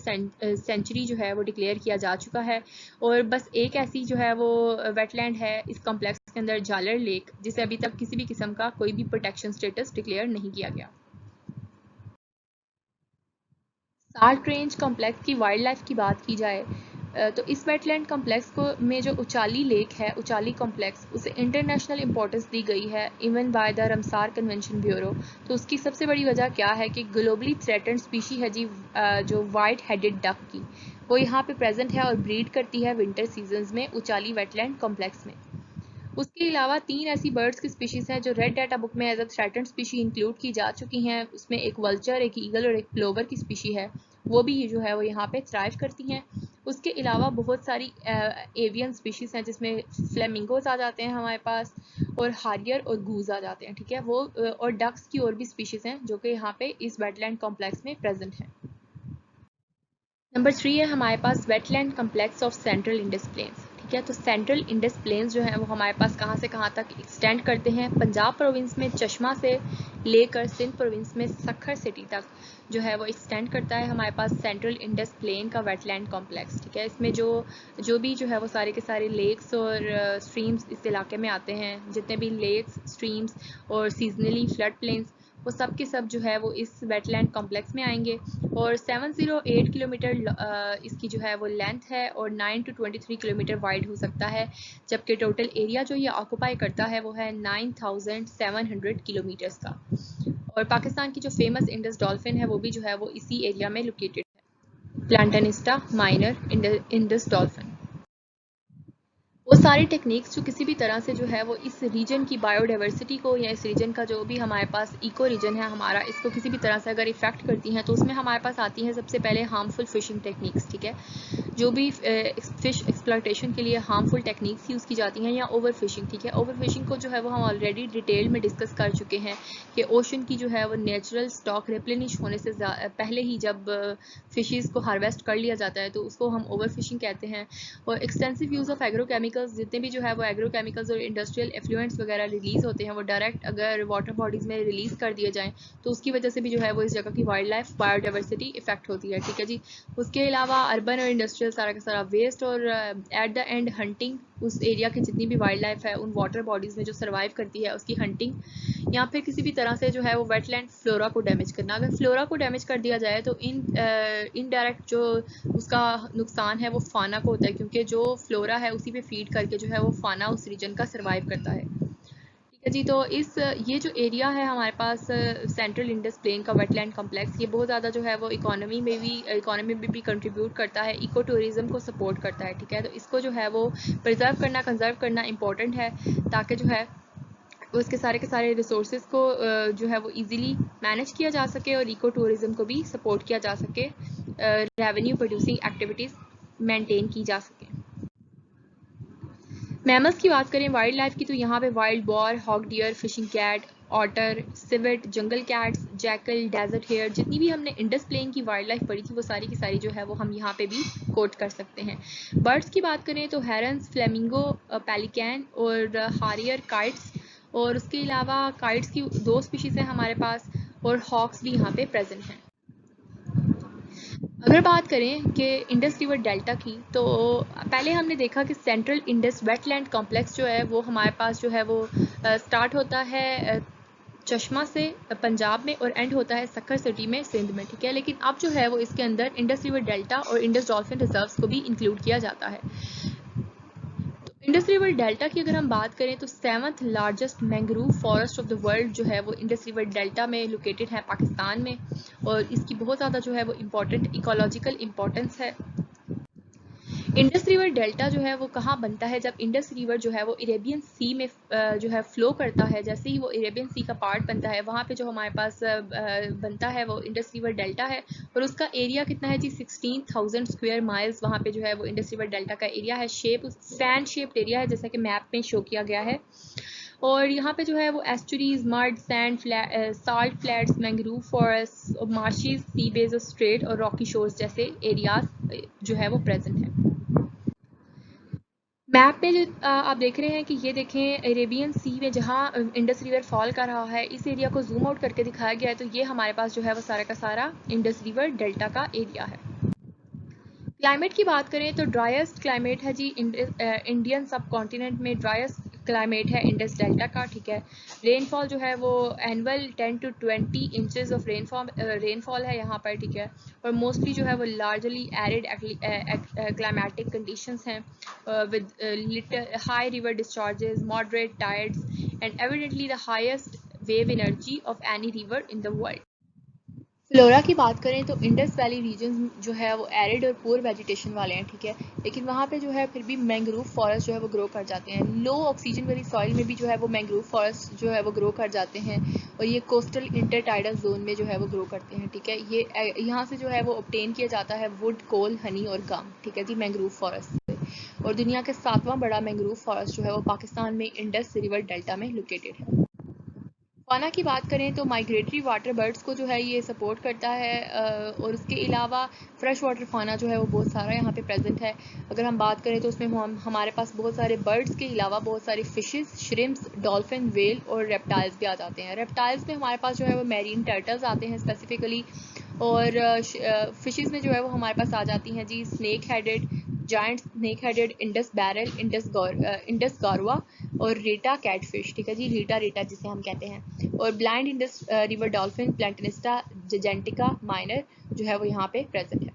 सेंचुरी जो है वो डिक्लेयर किया जा चुका है। और बस एक ऐसी जो है वो वेटलैंड है इस कॉम्प्लेक्स के अंदर, जालर लेक, जिसे अभी तक किसी भी किस्म का कोई भी प्रोटेक्शन स्टेटस डिक्लेयर नहीं किया गया। साल्ट रेंज कॉम्प्लेक्स की वाइल्ड लाइफ की बात की जाए तो इस वेटलैंड कॉम्प्लेक्स को में जो उचाली लेक है, उचाली कॉम्प्लेक्स, उसे इंटरनेशनल इंपॉर्टेंस दी गई है even by the Ramsar convention bureau. तो उसकी सबसे बड़ी वजह क्या है कि ग्लोबली थ्रेटेंड स्पीशी है जी जो वाइट हेडेड डक की, वो यहाँ पे प्रेजेंट है और ब्रीड करती है विंटर सीजन्स में उचाली वेटलैंड कॉम्प्लेक्स में। उसके अलावा 3 ऐसी बर्ड्स की स्पीशीज हैं जो रेड डाटा बुक में as a threatened species include की जा चुकी हैं। उसमें एक वल्चर, एक ईगल और एक प्लोवर की स्पीशी है, वो भी जो है वो यहाँ पे थ्राइव करती हैं। उसके अलावा बहुत सारी एवियन स्पीशीज हैं जिसमें फ्लेमिंगोज आ जाते हैं हमारे पास, और हारियर और गूज आ जाते हैं, ठीक है वो। और डक्स की और भी स्पीशीज हैं जो कि यहाँ पे इस वेटलैंड कॉम्प्लेक्स में प्रेजेंट हैं। नंबर 3 है हमारे पास wetland complex of central Indus plains, ठीक है। तो सेंट्रल इंडस प्लेन्स जो है वो हमारे पास कहाँ से कहाँ तक एक्सटेंड करते हैं। पंजाब प्रोविंस में चश्मा से लेकर सिंध प्रोविंस में सखर सिटी तक जो है वो एक्सटेंड करता है हमारे पास सेंट्रल इंडस प्लेन का वेटलैंड कॉम्प्लेक्स, ठीक है। इसमें जो भी जो है वो सारे के सारे लेक्स और स्ट्रीम्स इस इलाके में आते हैं, जितने भी लेक्स, स्ट्रीम्स और सीजनली फ्लड प्लेन्स, वो सब के सब जो है वो इस वेटलैंड कॉम्प्लेक्स में आएंगे। और 708 किलोमीटर इसकी जो है वो लेंथ है और 9 to 23 किलोमीटर वाइड हो सकता है, जबकि टोटल एरिया जो ये ऑक्यूपाई करता है वो है 9700 किलोमीटर्स का। और पाकिस्तान की जो फेमस इंडस डॉल्फिन है वो भी जो है वो इसी एरिया में लोकेटेड है, प्लांटानिस्टा माइनर इंडस डॉल्फिन। वो सारी टेक्निक्स जो किसी भी तरह से जो है वो इस रीजन की बायोडाइवर्सिटी को या इस रीजन का जो भी हमारे पास इको रीजन है हमारा, इसको किसी भी तरह से अगर इफेक्ट करती हैं तो उसमें हमारे पास आती हैं सबसे पहले हार्मफुल फिशिंग टेक्निक्स, ठीक है। जो भी फिश एक्सप्लॉयटेशन के लिए हार्मफुल टेक्निक्स यूज़ की जाती हैं, या ओवर फिशिंग, ठीक है। ओवर फिशिंग को जो है वो हम ऑलरेडी डिटेल में डिस्कस कर चुके हैं कि ओशन की जो है वो नेचुरल स्टॉक रिप्लेनिश होने से पहले ही जब फिशेज़ को हार्वेस्ट कर लिया जाता है तो उसको हम ओवर फिशिंग कहते हैं। और एक्सटेंसिव यूज़ ऑफ एग्रोकेमिकल्स, जितने भी जो है वो एग्रोकेमिकल्स और इंडस्ट्रियल एफ्लुएंट्स वगैरह रिलीज़ होते हैं वो डायरेक्ट अगर वाटर बॉडीज़ में रिलीज़ कर दिए जाएँ तो उसकी वजह से भी जो है वो इस जगह की वाइल्ड लाइफ बायोडाइवर्सिटी इफेक्ट होती है, ठीक है जी। उसके अलावा अर्बन और इंडस्ट्रियल सारा का सारा वेस्ट और एट द एंड हंटिंग, उस एरिया की जितनी भी वाइल्ड लाइफ है उन वाटर बॉडीज़ में जो सर्वाइव करती है उसकी हंटिंग, या फिर किसी भी तरह से जो है वो वेटलैंड फ्लोरा को डैमेज करना। अगर फ्लोरा को डैमेज कर दिया जाए तो इनडायरेक्ट जो उसका नुकसान है वो फाना को होता है, क्योंकि जो फ्लोरा है उसी पे फीड करके जो है वो फाना उस रीजन का सर्वाइव करता है, ठीक है जी। तो ये जो एरिया है हमारे पास सेंट्रल इंडस प्लेन का वेटलैंड कॉम्प्लेक्स, ये बहुत ज़्यादा जो है वो इकोनॉमी में भी कंट्रीब्यूट करता है, इको टूरिज्म को सपोर्ट करता है, ठीक है। तो इसको जो है वो प्रिजर्व करना, कंजर्व करना इंपॉर्टेंट है, ताकि जो है उसके सारे के सारे रिसोर्सेज को जो है वो इजीली मैनेज किया जा सके और इको टूरिज्म को भी सपोर्ट किया जा सके, रेवेन्यू प्रोड्यूसिंग एक्टिविटीज़ मेंटेन की जा सके। मैमल्स की बात करें वाइल्ड लाइफ की, तो यहाँ पे wild boar, hog deer, fishing cat, otter, civet, jungle cats, jackal, desert hare, जितनी भी हमने इंडस प्लेन की वाइल्ड लाइफ पढ़ी थी वो सारी की सारी जो है वो हम यहाँ पे भी कोट कर सकते हैं। बर्ड्स की बात करें तो हेरन्स, फ्लेमिंगो, पेलिकैन और हारियर, काइट्स, और उसके अलावा काइट्स की 2 स्पीशीज़ हैं हमारे पास, और हॉक्स भी यहाँ पे प्रेजेंट हैं। अगर बात करें कि इंडस रिवर डेल्टा की, तो पहले हमने देखा कि सेंट्रल इंडस वेटलैंड कॉम्प्लेक्स जो है वो हमारे पास जो है वो स्टार्ट होता है चश्मा से पंजाब में और एंड होता है सक्खर सिटी में सिंध में, ठीक है। लेकिन अब जो है वो इसके अंदर इंडस रिवर डेल्टा और इंडस डॉल्फिन रिजर्व्स को भी इंक्लूड किया जाता है। इंडस रिवर डेल्टा की अगर हम बात करें तो 7th largest mangrove forest of the world जो है वो इंडस रिवर डेल्टा में लोकेटेड है पाकिस्तान में, और इसकी बहुत ज़्यादा जो है वो इम्पोर्टेंट इकोलॉजिकल इम्पोर्टेंस है। इंडस रिवर डेल्टा जो है वो कहाँ बनता है, जब इंडस रिवर जो है वो अरेबियन सी में जो है फ्लो करता है, जैसे ही वो अरेबियन सी का पार्ट बनता है वहाँ पे जो हमारे पास बनता है वो इंडस रिवर डेल्टा है, और उसका एरिया कितना है जी 16,000 स्क्वायर माइल्स वहाँ पे जो है वो इंडस रिवर डेल्टा का एरिया है। शेप फैन शेप्ड एरिया है जैसा कि मैप में शो किया गया है, और यहाँ पे जो है वो estuaries, mud, sand, salt flats, mangrove forest, marshes, sea bays, strait और रॉकी शोर्स जैसे एरियाज जो है वो प्रेजेंट है। मैप पे जो आप देख रहे हैं कि ये देखें अरेबियन सी में जहाँ इंडस रिवर फॉल कर रहा है, इस एरिया को जूम आउट करके दिखाया गया है, तो ये हमारे पास जो है वो सारा का सारा इंडस रिवर डेल्टा का एरिया है। क्लाइमेट की बात करें तो ड्राइएस्ट क्लाइमेट है जी इंडियन सब कॉन्टिनेंट में ड्राइएस्ट क्लाइमेट है इंडस डेल्टा का, ठीक है। रेनफॉल जो है वो annual 10 to 20 inches of rainfall है यहाँ पर, ठीक है। और मोस्टली जो है वो लार्जली एरिड क्लाइमेटिक कंडीशंस हैं with little high river discharges, moderate tides and evidently the highest wave energy of any river in the world. Flora की बात करें तो इंडस वैली रीजन जो है वो एरिड और पुअर वेजिटेशन वाले हैं, ठीक है। लेकिन वहाँ पे जो है फिर भी मैंग्रोव फॉरेस्ट जो है वो ग्रो कर जाते हैं। लो ऑक्सीजन वाली सॉइल में भी जो है वो मैंग्रोव फॉरेस्ट जो है वो ग्रो कर जाते हैं, और ये कोस्टल इंटरटाइडल जोन में जो है वो ग्रो करते हैं, ठीक है। ये यहाँ से जो है वो ऑब्टेन किया जाता है वुड, कोल, हनी और गम, ठीक है जी, मैंग्रोव फॉरेस्ट से। और दुनिया के 7वां बड़ा मैंग्रोव फॉरेस्ट जो है वो पाकिस्तान में इंडस रिवर डेल्टा में लोकेटेड है। फाना की बात करें तो माइग्रेटरी वाटर बर्ड्स को जो है ये सपोर्ट करता है, और उसके अलावा फ्रेश वाटर फाना जो है वो बहुत सारा यहाँ पे प्रेजेंट है। अगर हम बात करें तो उसमें हमारे पास बहुत सारे बर्ड्स के अलावा बहुत सारी फिशेस, श्रिम्प्स, डॉल्फिन, वेल और रेप्टाइल्स भी आ जाते हैं। रेप्टाइल्स में हमारे पास जो है वो मैरीन टर्टल्स आते हैं स्पेसिफिकली, और फिशेस में जो है वो हमारे पास आ जाती हैं जी snake headed, giant snake headed, Indus baril, Indus garua और रीटा कैटफिश, ठीक है जी, रीटा रीटा जिसे हम कहते हैं, और blind Indus river dolphin, Platanista gangetica minor जो है वो यहाँ पे प्रेजेंट है।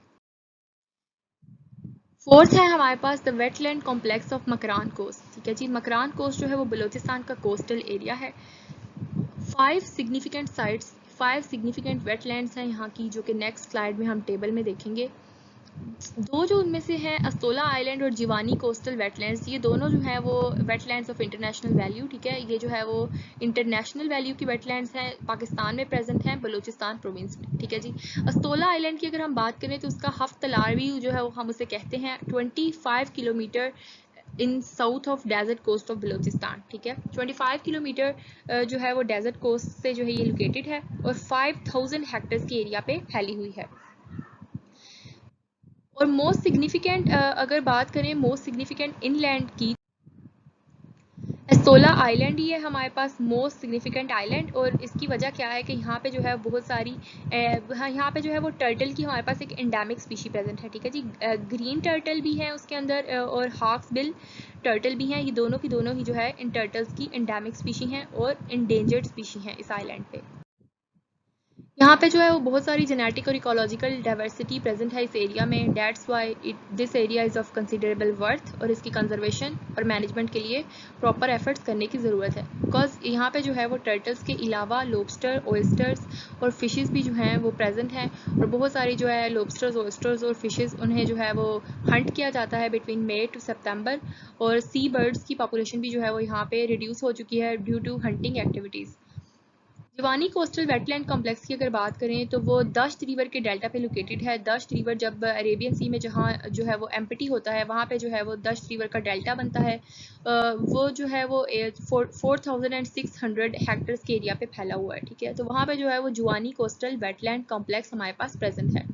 फोर्थ है हमारे पास the wetland complex of Makran coast, ठीक है जी। मकरान कोस्ट जो है वो बलूचिस्तान का कोस्टल एरिया है। 5 सिग्निफिकेंट वेटलैंड्स हैं यहाँ की, जो कि नेक्स्ट स्लाइड में हम टेबल में देखेंगे। दो जो उनमें से हैं अस्तोला आइलैंड और जिवानी कोस्टल वेटलैंड्स, ये दोनों जो है वो वेटलैंड्स ऑफ इंटरनेशनल वैल्यू, ठीक है। ये जो है वो इंटरनेशनल वैल्यू की वेटलैंड्स हैं, पाकिस्तान में प्रेजेंट हैं, बलूचिस्तान प्रोविंस में, ठीक है जी। अस्तोला आइलैंड की अगर हम बात करें तो उसका हफ्त तलावी जो है वो हम उसे कहते हैं 25 kilometre in south of desert coast of Balochistan, ठीक है। 25 किलोमीटर जो है वो डेजर्ट कोस्ट से जो है ये लोकेटेड है, और 5000 हेक्टेयर्स के एरिया पे फैली हुई है। और मोस्ट सिग्निफिकेंट अगर बात करें मोस्ट सिग्निफिकेंट इनलैंड की, एस्तोला आइलैंड ही है हमारे पास मोस्ट सिग्निफिकेंट आइलैंड। और इसकी वजह क्या है कि यहाँ पे जो है बहुत सारी यहाँ पे जो है वो टर्टल की हमारे पास एक एंडेमिक स्पीशी प्रेजेंट है, ठीक है जी। ग्रीन टर्टल भी है उसके अंदर, और हाफ बिल टर्टल भी हैं। ये दोनों की दोनों ही जो है इन टर्टल्स की एंडेमिक स्पीशी हैं और इंडेंजर्ड स्पीशी हैं इस आइलैंड पे। यहाँ पे जो है वो बहुत सारी जेनेटिक और इकोलॉजिकल डाइवर्सिटी प्रेजेंट है इस एरिया में। That's why this area is of considerable worth, और इसकी कंजर्वेशन और मैनेजमेंट के लिए प्रॉपर एफर्ट्स करने की ज़रूरत है। बिकॉज यहाँ पे जो है वो टर्टल्स के अलावा लोबस्टर, ऑयस्टर्स और फिशेस भी जो हैं वो प्रेजेंट हैं, और बहुत सारी जो है लोबस्टर्स, ऑयस्टर्स और फिशेस उन्हें जो है वो हंट किया जाता है बिटवीन मई टू सितंबर। और सी बर्ड्स की पॉपुलेशन भी जो है वो यहाँ पे रिड्यूस हो चुकी है due to hunting activities. Jiwani coastal wetland complex की अगर बात करें तो वो दश्त रिवर के डेल्टा पे लोकेटेड है। दश्त रिवर जब अरेबियन सी में जहाँ जो है वो एम्पटी होता है, वहाँ पे जो है वो दश्त रिवर का डेल्टा बनता है। वो जो है वो 4600 हेक्टर्स के एरिया पे फैला हुआ है, ठीक है। तो वहाँ पे जो है वो जिवानी कोस्टल वेटलैंड कॉम्प्लेक्स हमारे पास प्रेजेंट है।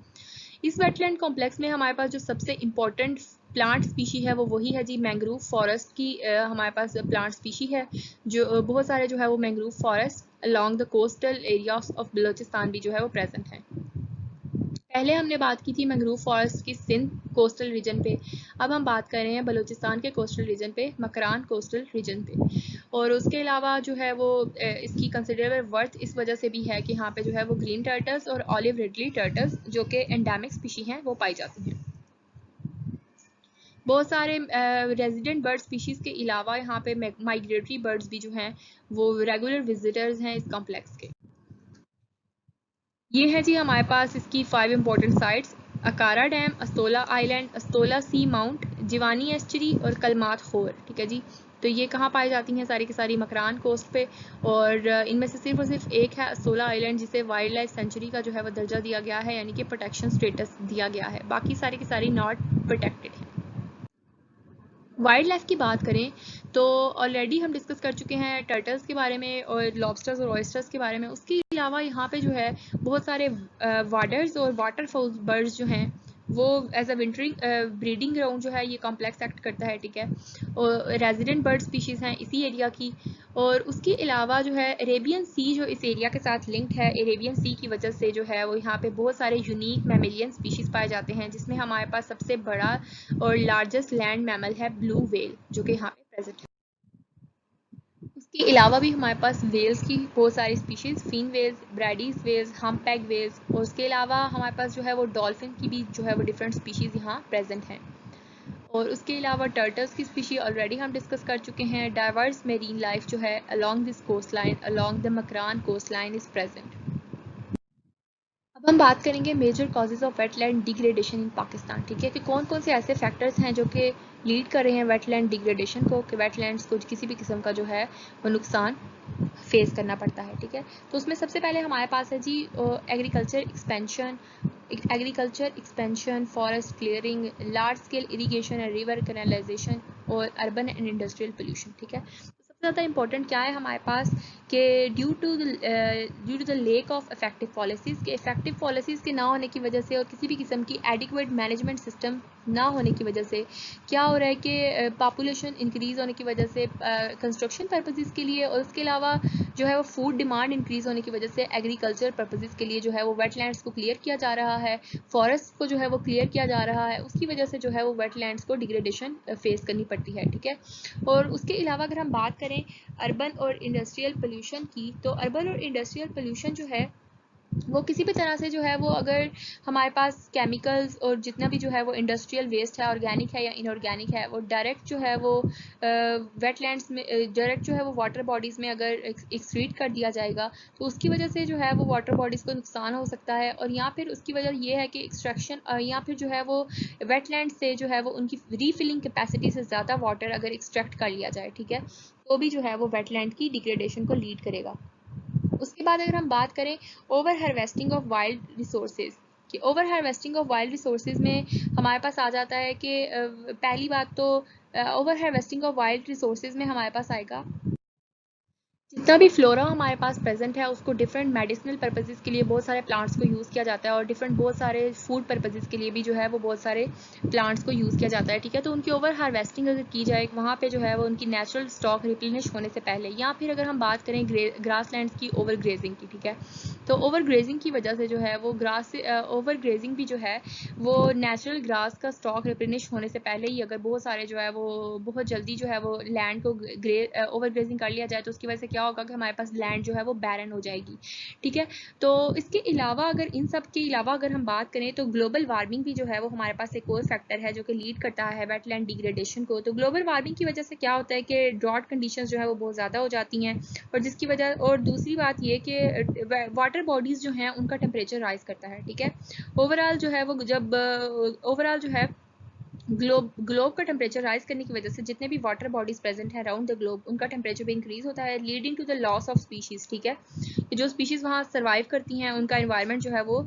इस वेटलैंड कॉम्प्लेक्स में हमारे पास जो सबसे इम्पोर्टेंट प्लांट स्पीशी है वो वही है जी मैंग्रोव फॉरेस्ट की हमारे पास प्लांट स्पीशी है। जो बहुत सारे जो है वो mangrove forest along the coastal areas of Balochistan भी जो है वो प्रेजेंट हैं। पहले हमने बात की थी मैंग्रोव फॉरेस्ट की सिंध कोस्टल रीजन पे, अब हम बात कर रहे हैं बलूचिस्तान के कोस्टल रीजन पे, मकरान कोस्टल रीजन पे। और उसके अलावा जो है वो इसकी कंसिडरेबल वर्थ इस वजह से भी है कि यहाँ पे जो है वो ग्रीन टर्टल्स और ऑलिव रिडली टर्टल्स जो कि एंडेमिक स्पीशी हैं वो पाई जाती हैं। बहुत सारे रेजिडेंट बर्ड स्पीशीज़ के अलावा यहाँ पे माइग्रेटरी बर्ड्स भी जो हैं वो रेगुलर विजिटर्स हैं इस कॉम्प्लेक्स के। ये है जी हमारे पास इसकी 5 इंपॉर्टेंट साइट्स: अकारा डैम, अस्तोला आइलैंड, अस्तोला सी माउंट, जिवानी एस्चरी और कलमात खोर। ठीक है जी। तो ये कहाँ पाई जाती हैं? सारी की सारी मकरान कोस्ट पे, और इनमें से सिर्फ और सिर्फ एक है अस्तोला आइलैंड जिसे वाइल्ड लाइफ सेंचुरी का जो है वो दर्जा दिया गया है, यानी कि प्रोटेक्शन स्टेटस दिया गया है। बाकी सारी की सारी नॉट प्रोटेक्टेड है। वाइल्ड लाइफ की बात करें तो ऑलरेडी हम डिस्कस कर चुके हैं टर्टल्स के बारे में और लॉबस्टर्स और ऑयस्टर्स के बारे में। उसके अलावा यहाँ पे जो है बहुत सारे वाटर्स और वाटरफॉल बर्ड्स जो हैं वो as a wintering breeding ground जो है ये कॉम्प्लेक्स एक्ट करता है। ठीक है। और रेजिडेंट बर्ड स्पीशीज़ हैं इसी एरिया की। और उसके अलावा जो है अरेबियन सी जो इस एरिया के साथ लिंक्ड है, अरेबियन सी की वजह से जो है वो यहाँ पे बहुत सारे यूनिक मैमेलियन स्पीशीज़ पाए जाते हैं, जिसमें हमारे पास सबसे बड़ा और लार्जेस्ट लैंड मैमल है ब्लू वेल जो कि यहाँ पे प्रेजेंट है। उसके अलावा भी हमारे पास वेल्स की बहुत सारी species, fin whales, Bryde's whales, humpback whales, और उसके अलावा हमारे पास जो है वो डॉल्फिन की भी जो है वो डिफरेंट स्पीशीज़ यहाँ प्रेजेंट हैं। और उसके अलावा टर्टल्स की स्पीशी ऑलरेडी हम डिस्कस कर चुके हैं। डाइवर्स मेरीन लाइफ जो है along this coast line, along the Makran coast line is present. अब हम बात करेंगे major causes of wetland degradation in Pakistan. ठीक है, कि कौन कौन से ऐसे फैक्टर्स हैं जो कि लीड कर रहे हैं वेटलैंड डिग्रेडेशन को, कि वेटलैंड्स को किसी भी किस्म का जो है वो नुकसान फेस करना पड़ता है। ठीक है, तो उसमें सबसे पहले हमारे पास है जी agriculture expansion, forest clearing, large scale irrigation and river canalisation, और अर्बन एंड इंडस्ट्रियल पोल्यूशन। ठीक है, सबसे ज़्यादा इंपॉर्टेंट क्या है हमारे पास कि due to the lack of effective policies, के इफेक्टिव पॉलिसीज़ के ना होने की वजह से और किसी भी किस्म की एडिक्वेट मैनेजमेंट सिस्टम ना होने की वजह से क्या हो रहा है कि पॉपुलेशन इंक्रीज़ होने की वजह से कंस्ट्रक्शन पर्पसेस के लिए, और उसके अलावा जो है वो फूड डिमांड इंक्रीज़ होने की वजह से एग्रीकल्चर पर्पसेस के लिए जो है वो वेटलैंड्स को क्लियर किया जा रहा है, फॉरेस्ट को जो है वो क्लियर किया जा रहा है। उसकी वजह से जो है वो वेटलैंड्स को डिग्रेडेशन फेस करनी पड़ती है। ठीक है, और उसके अलावा अगर हम बात करें अर्बन और इंडस्ट्रियल पोल्यूशन की, तो अर्बन और इंडस्ट्रियल पोल्यूशन जो है वो किसी भी तरह से जो है वो अगर हमारे पास केमिकल्स और जितना भी जो है वो इंडस्ट्रियल वेस्ट है, ऑर्गेनिक है या इनऑर्गेनिक है, वो डायरेक्ट जो है वो वेटलैंड्स में डायरेक्ट जो है वो वाटर बॉडीज़ में अगर एक्सक्रीट कर दिया जाएगा तो उसकी वजह से जो है वो वाटर बॉडीज़ को नुकसान हो सकता है। और या फिर उसकी वजह ये है कि एक्सट्रैक्शन या फिर जो है वो वेटलैंड से जो है वो उनकी रीफिलिंग कैपेसिटी से ज़्यादा वाटर अगर एक्सट्रैक्ट कर लिया जाए, ठीक है, तो भी जो है वो वेटलैंड की डिग्रेडेशन को लीड करेगा। उसके बाद अगर हम बात करें over harvesting of wild resources, कि over harvesting of wild resources में हमारे पास आ जाता है कि पहली बात तो over harvesting of wild resources में हमारे पास आएगा जितना भी फ्लोरा हमारे पास प्रेजेंट है उसको डिफरेंट मेडिसिनल पर्पसेस के लिए बहुत सारे प्लांट्स को यूज़ किया जाता है, और डिफरेंट बहुत सारे फूड पर्पसेस के लिए भी जो है वो बहुत सारे प्लांट्स को यूज़ किया जाता है। ठीक है, तो उनकी ओवर हार्वेस्टिंग अगर की जाए वहाँ पे जो है वो उनकी नेचुरल स्टॉक रिप्लेनिश होने से पहले, या फिर अगर हम बात करें ग्रास लैंड्स की ओवर ग्रेजिंग की, ठीक है, तो ओवर ग्रेजिंग की वजह से जो है वो ओवर ग्रेजिंग भी जो है वो नेचुरल ग्रास का स्टॉक रिप्लेनिश होने से पहले ही अगर बहुत सारे जो है वो बहुत जल्दी जो है वो लैंड को ओवर ग्रेजिंग कर लिया जाए तो उसकी वजह से क्या होगा कि हमारे पास लैंड जो है वो बैरन हो जाएगी। ठीक है, तो इसके अलावा अगर इन सब के अलावा अगर हम बात करें तो ग्लोबल वार्मिंग भी जो है वो हमारे पास एक और फैक्टर है जो कि लीड करता है वेटलैंड डिग्रेडेशन को। तो ग्लोबल वार्मिंग की वजह से क्या होता है कि ड्रॉट कंडीशंस जो है वो बहुत ज़्यादा हो जाती हैं, और जिसकी वजह, और दूसरी बात ये कि वाटर बॉडीज़ जो हैं उनका टेम्परेचर राइज करता है। ठीक है, ओवरऑल जो है वो जब ओवरऑल जो है ग्लोब का टेम्परेचर राइज करने की वजह से जितने भी वाटर बॉडीज प्रेजेंट हैं अराउंड द ग्लोब उनका टेम्परेचर भी इंक्रीज होता है, leading to the loss of species. ठीक है, जो स्पीशीज वहाँ सर्वाइव करती हैं उनका एनवायरनमेंट जो है वो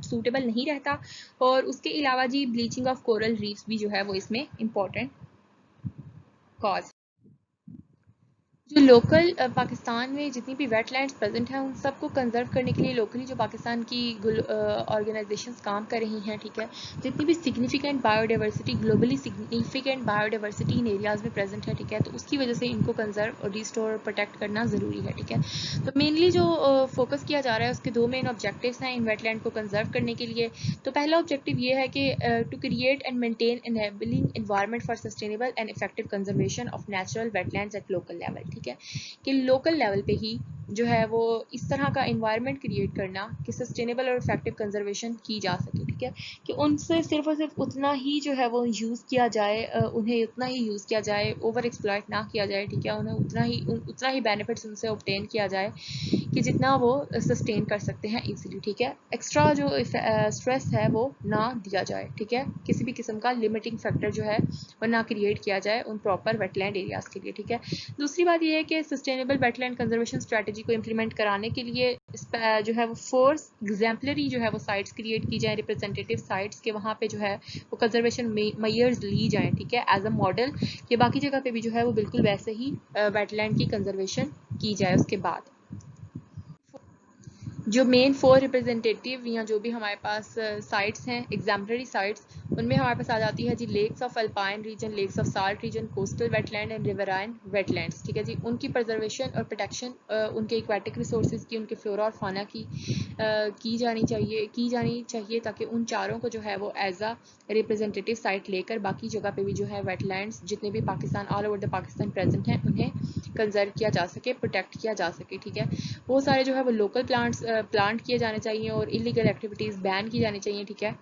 सूटेबल नहीं रहता। और उसके अलावा जी ब्लीचिंग ऑफ कोरल रीफ्स भी जो है वो इसमें इंपॉर्टेंट कॉज। जो लोकल पाकिस्तान में जितनी भी वेटलैंड्स प्रेजेंट हैं उन सबको कंजर्व करने के लिए लोकली जो पाकिस्तान की ऑर्गेनाइजेशंस काम कर रही हैं, ठीक है, जितनी भी significant biodiversity, globally significant biodiversity इन एरियाज में प्रेजेंट है, ठीक है, तो उसकी वजह से इनको कंजर्व और रिस्टोर और प्रोटेक्ट करना ज़रूरी है। ठीक है, तो मेनली जो फोकस किया जा रहा है उसके दो मेन ऑब्जेक्टिव्स हैं इन वेटलैंड को कंजर्व करने के लिए। तो पहला ऑब्जेक्टिव ये है कि to create and maintain enabling environment for sustainable and effective conservation of natural wetlands at local level. ठीक है, कि लोकल लेवल पे ही जो है वो इस तरह का एनवायरनमेंट क्रिएट करना कि सस्टेनेबल और इफेक्टिव कंजर्वेशन की जा सके। ठीक है, कि उनसे सिर्फ और सिर्फ उतना ही जो है वो यूज़ किया जाए, उन्हें उतना ही यूज़ किया जाए, ओवर एक्सप्लॉइट ना किया जाए, ठीक है, उन्हें उतना ही बेनिफिट्स उनसे ऑब्टेन किया जाए कि जितना वो सस्टेन कर सकते हैं इजीली, ठीक है। एक्स्ट्रा जो स्ट्रेस है वो ना दिया जाए, ठीक है, किसी भी किस्म का लिमिटिंग फैक्टर जो है वो ना क्रिएट किया जाए उन प्रॉपर वेटलैंड एरियाज़ के लिए, ठीक है। दूसरी बात ये है कि सस्टेनेबल वेटलैंड कंजर्वेशन स्ट्रेटजी को इम्प्लीमेंट कराने के लिए जो है वो 4 एग्जाम्पलरी जो है वो साइट्स क्रिएट की जाए, रिप्रेजेंटेटिव साइट्स के, वहाँ पे जो है वो कंजर्वेशन मेयर्स ली जाएँ, ठीक है, एज अ मॉडल, कि बाकी जगह पे भी जो है वो बिल्कुल वैसे ही वेटलैंड की कंजर्वेशन की जाए। उसके बाद जो मेन 4 रिप्रेजेंटेटिव या जो भी हमारे पास साइट्स हैं, एग्जाम्पलरी साइट्स, उनमें हमारे पास आ जाती है जी lakes of alpine region, lakes of salt region, coastal wetland and riverine wetlands, ठीक है जी। उनकी प्रिजर्वेशन और प्रोटेक्शन उनके एक्वाटिक रिसोर्सेज की, उनके फ्लोरा और फाना की जानी चाहिए ताकि उन चारों को जो है वो एज आ रिप्रेजेंटेटिव साइट लेकर बाकी जगह पे भी जो है वेटलैंड्स जितने भी Pakistan all over the Pakistan present हैं उन्हें कंजर्व किया जा सके, प्रोटेक्ट किया जा सके, ठीक है। वो सारे जो है वो लोकल प्लांट किए जाने चाहिए और इलीगल एक्टिविटीज़ बैन की जानी चाहिए, ठीक है।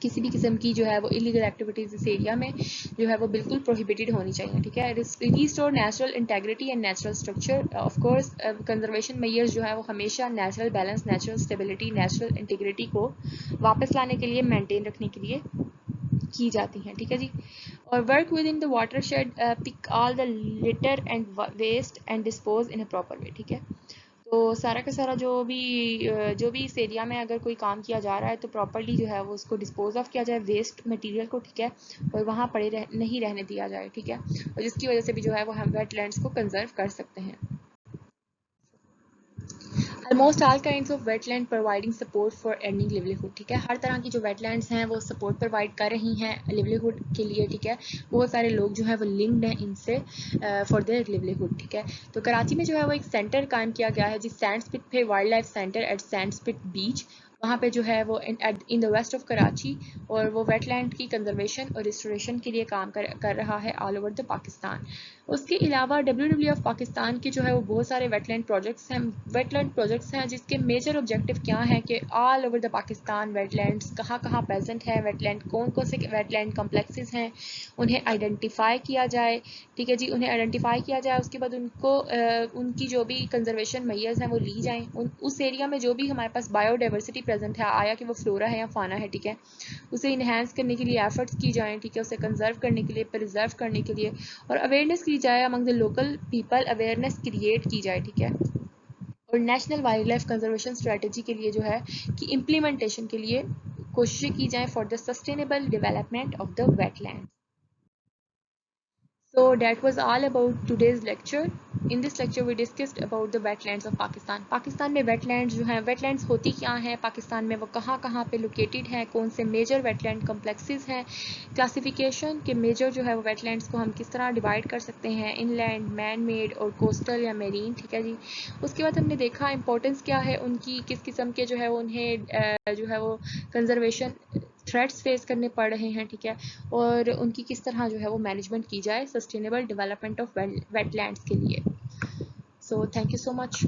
किसी भी किस्म की जो है वो इलीगल एक्टिविटीज़ इस एरिया में जो है वो बिल्कुल प्रोहिबिटेड होनी चाहिए, ठीक है। Restore natural integrity and natural structure, of course conservation measures जो है वो हमेशा natural balance, natural stability, natural integrity को वापस लाने के लिए, मेंटेन रखने के लिए की जाती हैं, ठीक है जी। और work within the watershed, pick all the litter and waste and dispose in a proper way, ठीक है। तो सारा का सारा जो भी इस एरिया में अगर कोई काम किया जा रहा है तो प्रॉपरली जो है वो उसको डिस्पोज ऑफ किया जाए वेस्ट मटेरियल को, ठीक है, और वहाँ नहीं रहने दिया जाए, ठीक है, और जिसकी वजह से भी जो है वो हम वेटलैंड्स को कंजर्व कर सकते हैं। Almost all kinds of wetland providing support for earning livelihood, ठीक है, हर तरह की जो वेटलैंड्स हैं वो सपोर्ट प्रोवाइड कर रही हैं लिवलीहुड के लिए, ठीक है। बहुत सारे लोग जो है वो लिंक्ड हैं इनसे फॉर देयर लिवलीहुड, ठीक है। तो कराची में जो है वो एक सेंटर कायम किया गया है जिस सैंडस्पिट पे wildlife centre at Sandspit beach, वहाँ पे जो है वो in the west of Karachi, और वो वेटलैंड की कंजर्वेशन और रिस्टोरेशन के लिए काम कर रहा है ऑल ओवर द पाकिस्तान। उसके अलावा WWF पाकिस्तान के जो है वो बहुत सारे वेटलैंड प्रोजेक्ट्स हैं जिसके मेजर ऑब्जेक्टिव क्या है कि all over the Pakistan wetlands कहाँ कहाँ प्रेजेंट है, वेटलैंड कौन से वेटलैंड कम्प्लेक्सेस हैं, उन्हें आइडेंटिफाई किया जाए, ठीक है जी, उन्हें आइडेंटिफाई किया जाए। उसके बाद उनको उनकी जो भी कंजर्वेशन मेयर्स हैं वो ली जाएँ, उस एरिया में जो भी हमारे पास बायोडाइवर्सिटी प्रेजेंट है, आया कि वो फ्लोरा है या फाना है, ठीक है, उसे इन्हेंस करने के लिए एफर्ट्स की जाएँ, ठीक है, उसे कंजर्व करने के लिए, प्रिजर्व करने के लिए, और अवेयरनेस की जाए among the local people, awareness create की जाए, ठीक है। और national wild life conservation strategy के लिए जो है कि इम्प्लीमेंटेशन के लिए कोशिशें की जाएँ for the sustainable development of the wetland. So that was all about today's lecture. In this lecture we discussed about the wetlands of Pakistan. Pakistan में wetlands जो हैं, wetlands होती क्या हैं पाकिस्तान में, वो कहाँ कहाँ पे located हैं, कौन से major wetland complexes हैं, classification के major जो है वो wetlands को हम किस तरह divide कर सकते हैं, inland, man made और coastal या marine, ठीक है जी। उसके बाद हमने देखा importance क्या है उनकी, किस किस्म के जो है उन्हें जो है वो conservation थ्रेट्स फेस करने पड़ रहे हैं, ठीक है, और उनकी किस तरह जो है वो मैनेजमेंट की जाए सस्टेनेबल डेवलपमेंट ऑफ वेटलैंड्स के लिए। So thank you so much.